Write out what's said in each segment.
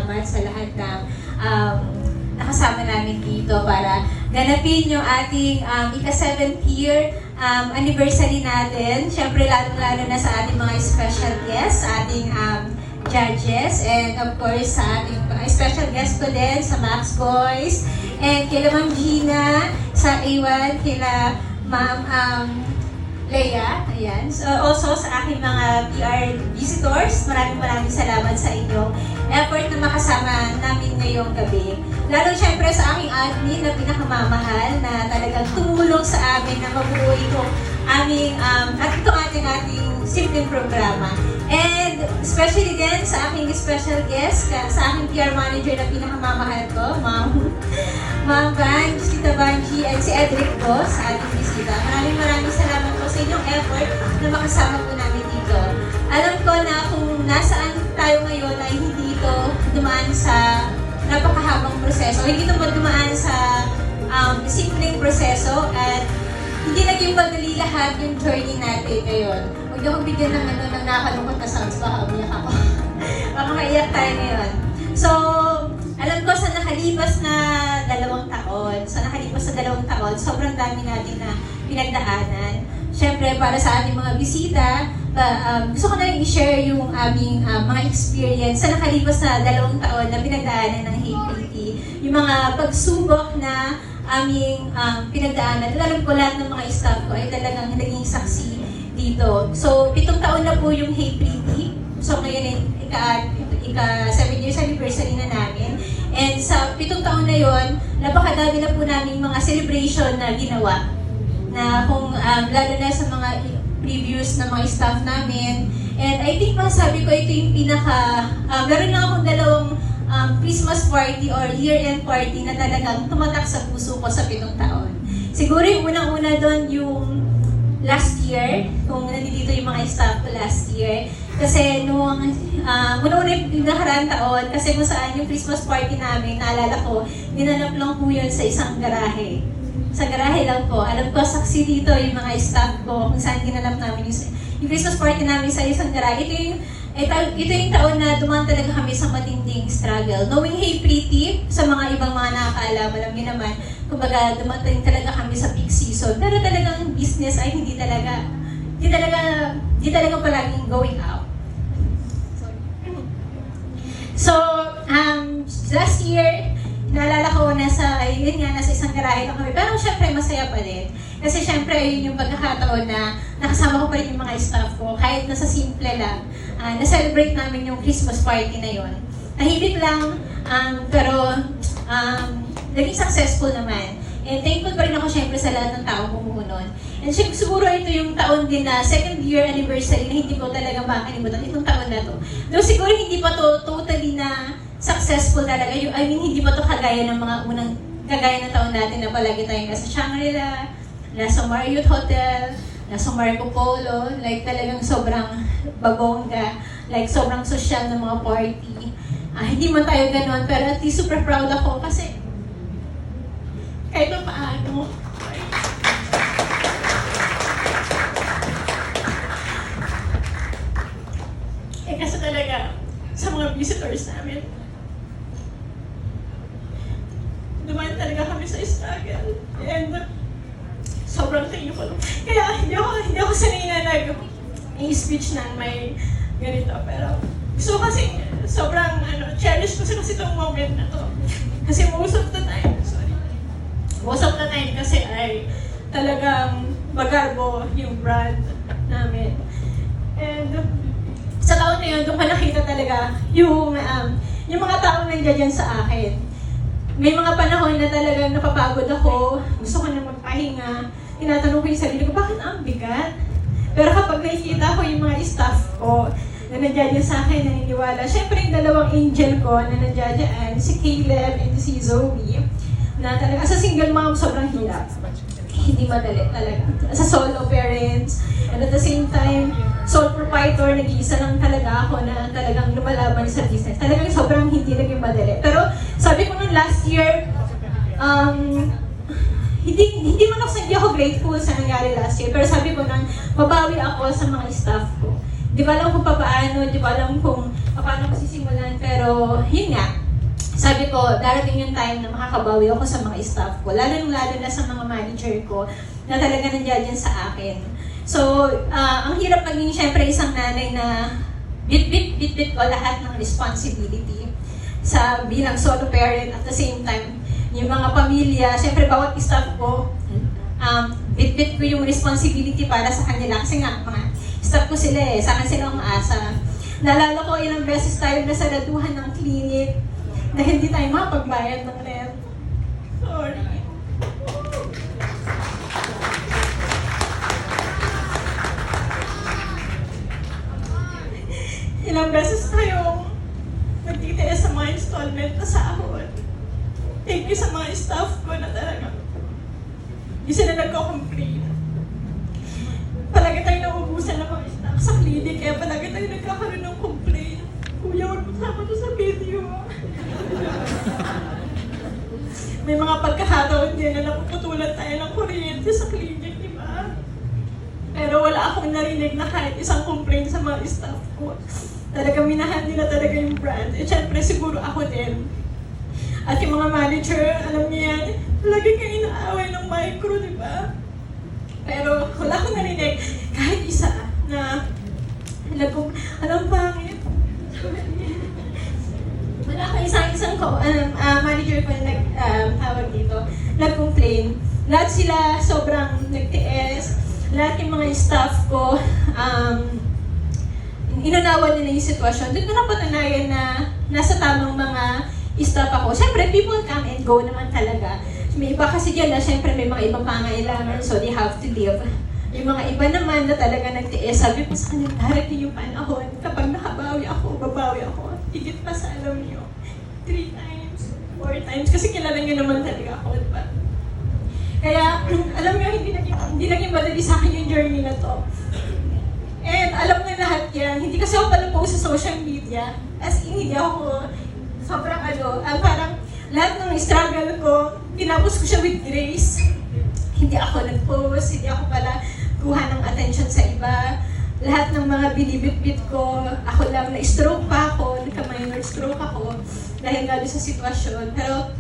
salamat sa lahat ng nakasama namin dito para ganapin yung ating ika-7th year anniversary natin. Siyempre, lalong-lalo na sa ating mga special guests, sa ating judges, and of course, sa ating special guest ko din, sa Max Boys, and kila Ma'am Gina, sa A1, kila Ma'am Leia, ayan. So, also sa aking mga PR visitors, maraming salamat sa inyong effort na makasama namin ngayong gabi. Lalo syempre sa aking admin na pinakamamahal na talagang tumulong sa amin na mabuo itong aming, at itong ating simpleng programa. And especially din sa aking special guest, sa aking PR manager na pinakamamahal ko, Ma'am Van, Tita Banji, and si Edric po sa ating bisita. Maraming salamat po sa inyong effort na makasama po namin dito. Alam ko na kung nasaan tayo ngayon ay hindi ito dumaan sa napakahabang proseso. Hindi ito dumaan sa simpleng proseso at hindi naging madali lahat yung journey natin ngayon. Huwag niyo akong bigyan ng ng nakakalungkot na sounds, baka umiyak ako. Baka maiyak tayo ngayon. So, alam ko sa nakalipas na 2 taon, sobrang dami natin na pinagdaanan. Siyempre, para sa ating mga bisita, gusto ko na rin i-share yung aming mga experience sa nakalipas na 2 taon na pinagdaanan ng HPT. Yung mga pagsubok na aming pinagdaanan. Alam ko lahat ng mga staff ko ay talagang naging saksi dito. So, 7 taon na po yung HPT. So, ngayon ika 7 years anniversary na namin. And sa 7 taon na yon, napakadami na po namin mga celebration na ginawa. Na kung lalo na sa mga previews ng mga staff namin. And I think masasabi ko ito yung meron na akong 2 Christmas party or year-end party na talagang tumatak sa puso ko sa 7 taon. Siguro yung unang-una doon yung last year, kung nandito yung mga staff ko last year. Kasi nung una-una yung nakaraan taon, kasi kung saan yung Christmas party namin, naalala ko, dinanap lang po yun sa isang garahe. Sa garahe lang po. Alam ko, saksi dito yung mga staff ko kung saan ginanap namin yung Christmas party namin sa isang garahe. Ito yung taon na dumaan talaga kami sa matinding struggle. Knowing Hey Pretty, sa mga ibang mga nakakaalam, alam niyo naman, kumbaga dumating talaga kami sa peak season. Pero talagang business ay hindi talaga palaging going out. So, last year, naalala ko nasa isang garahe lang kami. Pero syempre, masaya pa din. Kasi syempre, yun yung pagkakataon na nakasama ko pa rin yung mga staff ko. Kahit nasa simple lang, na-celebrate namin yung Christmas party na yun. Tahimik lang, pero naging successful naman. And thankful pa rin ako syempre sa lahat ng taong bumuo nun. And siguro ito yung taon din na 2nd year anniversary na hindi ko talaga makakalimutan itong taon na to. Though siguro hindi pa to totally na successful talaga. Hindi pa to kagaya ng mga unang kagaya ng taon natin na palagi tayong nasa Shangri-La, nasa Marriott Hotel, nasa Marco Polo, like talagang sobrang babongga, like sobrang social ng mga party. Hindi man tayo ganon, pero at least super proud ako kasi kahit pa paano. Kasi talaga, sa mga visitors namin, dumaan talaga kami sa struggle. And sobrang thankful. Kaya hindi ako sanay na nag-speech na may ganito. Pero gusto kasi sobrang challenge ko kasi itong moment na to. Kasi most of the time kasi ay talagang bagarbo yung brand namin. And sa taon na yun, doon ko nakita talaga yung mga taong nandiyan dyan sa akin. May mga panahon na talagang napapagod ako, gusto ko na magpahinga, tinatanong ko yung sarili ko, bakit ang bigat? Pero kapag nakikita ko yung mga staff ko na nandiyan dyan sa akin, naniniwala, syempre yung 2 angel ko na nandiyan dyan, si Caleb and si Zoe, na talaga, as a single mom, sobrang hirap. Hindi madali talaga. As a solo parents, and at the same time, sole proprietor, nag-iisa lang talaga ako na talagang lumalaban sa business. Talagang sobrang hindi naging madali. Pero sabi ko nung last year, hindi man ako grateful sa nangyari last year, pero sabi ko nang mabawi ako sa mga staff ko. Di ba alam kung paano, di ba alam kung paano ko sisimulan. Pero yun nga, sabi ko, darating yung time na makakabawi ako sa mga staff ko, lalo na sa mga manager ko na talaga nandiyan dyan sa akin. So, ang hirap maging syempre isang nanay na bit ko lahat ng responsibility sa bilang solo parent at the same time, yung mga pamilya, syempre bawat staff ko, bit ko yung responsibility para sa kanila kasi nga, mga staff ko sila sa akin sila umaasa. Naalala ko ilang beses tayo nasaraduhan ng clinic na hindi tayo makapagbayad ng rent. Sorry. Ilang beses tayong nagtitiis sa mga installment na sahod. Thank you sa mga staff ko na talaga. Hindi sila nagko-complain. Palagi tayo nauubusan ng mga staff sa clinic, kaya palagi tayo nagkakaroon ng complaint. Kuya, huwag mo sama to sa video. May mga pagkakataon din na napuputulan tayo ng kuryente sa clinic, di ba? Pero wala akong narinig na kahit isang complaint sa mga staff ko. Talagang minahal nila talaga yung brand. Eh, syempre, siguro ako din. At yung mga manager, alam niya yan, lagi kayo inaaway ng micro, di ba? Pero wala akong narinig kahit isa na alam pangit. Wala akong isang manager ko na tawag dito, nag-complain. Lahat sila sobrang nagtiis. Lahat yung mga staff ko, inunawan nila yung sitwasyon. Doon ko napatunayan na nasa tamang mga staff ako. Siyempre, people come and go naman talaga. May iba kasi dyan na siyempre may mga ibang pangailangan, so they have to live. Yung mga iba naman na talaga nagtiis, sabi ko sa kanila, darating yung panahon, kapag nakabawi ako, babawi ako. Higit pa sa alam niyo, 3 times, 4 times, kasi kilala niyo naman talaga ako, diba? Kaya, alam niyo, hindi naging madali sa akin yung journey na to. And alam na lahat yan, hindi kasi ako pala-post sa social media, as in, hindi ako sobrang parang lahat ng struggle ko, tinapos ko siya with grace. Hindi ako nag-post, hindi ako pala kuha ng attention sa iba. Lahat ng mga binibit-bit ko, ako lang, na-stroke pa ako, nagka-minor stroke ako, dahil nga sa sitwasyon. Pero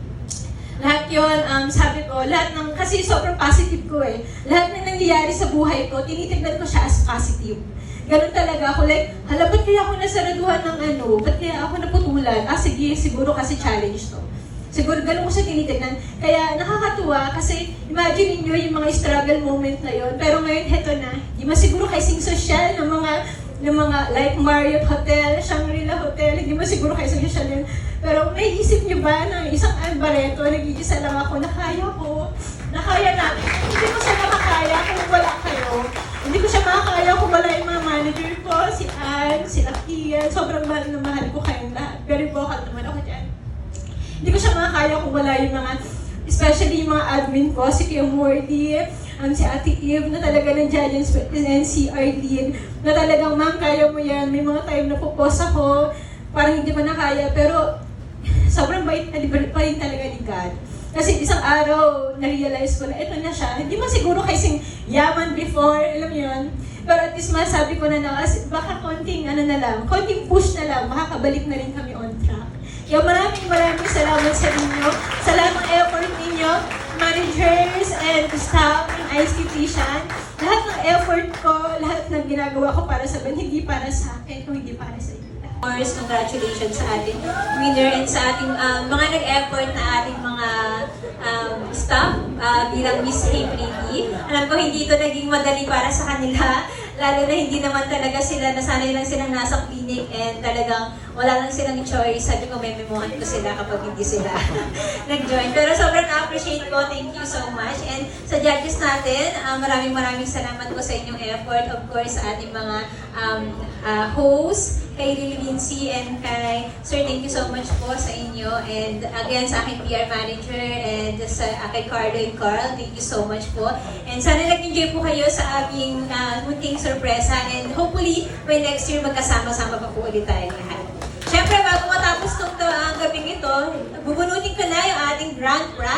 lahat yun, sabi ko, lahat ng, kasi sobrang positive ko lahat ng nangyayari sa buhay ko, tinitignan ko siya as positive. Ganun talaga ako, like, hala, ba't kaya ako nasaraduhan ng ba't kaya ako naputulan? Sige, siguro kasi challenge to. Siguro ganun ko siya tinitignan. Kaya nakakatuwa kasi imagine niyo yung mga struggle moment na yun. Pero ngayon, heto na. Di ba siguro kasing social ng mga like Marriott Hotel, Shangri-La Hotel, hindi mo siguro kayo social yun. Pero may isip niyo ba na isang Albareto, nag-iisa lang ako, na kaya natin. Hindi ko siya makakaya kung wala kayo. Hindi ko siya makakaya kung wala yung mga manager ko, si Ann, si Kian, sobrang mahal na mahal ko kayong lahat. Very vocal naman ako dyan. Hindi ko siya makakaya kung wala yung mga, especially yung mga admin ko, si Kuya Morty, si Ate Eve, na talaga nandiyan yung and si Arlene, na talagang, ma'am, kaya mo yan. May mga time na po-post ako, parang hindi mo na kaya, pero sobrang bait pa rin talaga ni God. Kasi isang araw, na-realize ko na ito na siya. Hindi man siguro kasing yaman before, alam mo yun. Pero at least masabi ko na baka konting konting push na lang, makakabalik na rin kami on track. Kaya maraming salamat sa inyo. Sa lahat ng effort ninyo, managers and staff ng ICT-Shan. Lahat ng effort ko, lahat ng ginagawa ko para sa hindi para sa akin, kung hindi para sa inyo. Of course, congratulations sa ating winner and sa ating mga nag-effort na ating mga staff bilang Miss Aprili. Alam ko hindi ito naging madali para sa kanila, lalo na hindi naman talaga sila, nasanay lang silang nasa clinic and talagang wala lang silang choice. Sabi ko, may memohan ko sila kapag hindi sila nag-join. Pero sobrang na-appreciate ko. Thank you so much. And sa judges natin, maraming salamat po sa inyong effort. Of course, sa ating mga hosts, kay Lily Lindsay and kay Sir, thank you so much po sa inyo. And again, sa aking PR manager and sa kay Carlo and Carl, thank you so much po. And sana nag-enjoy po kayo sa aming munting sorpresa. And hopefully, by next year, magkasama-sama pa po ulit tayo lahat. Siyempre, bago matapos itong gabing ito, bubunutin ko na yung ating grand prize.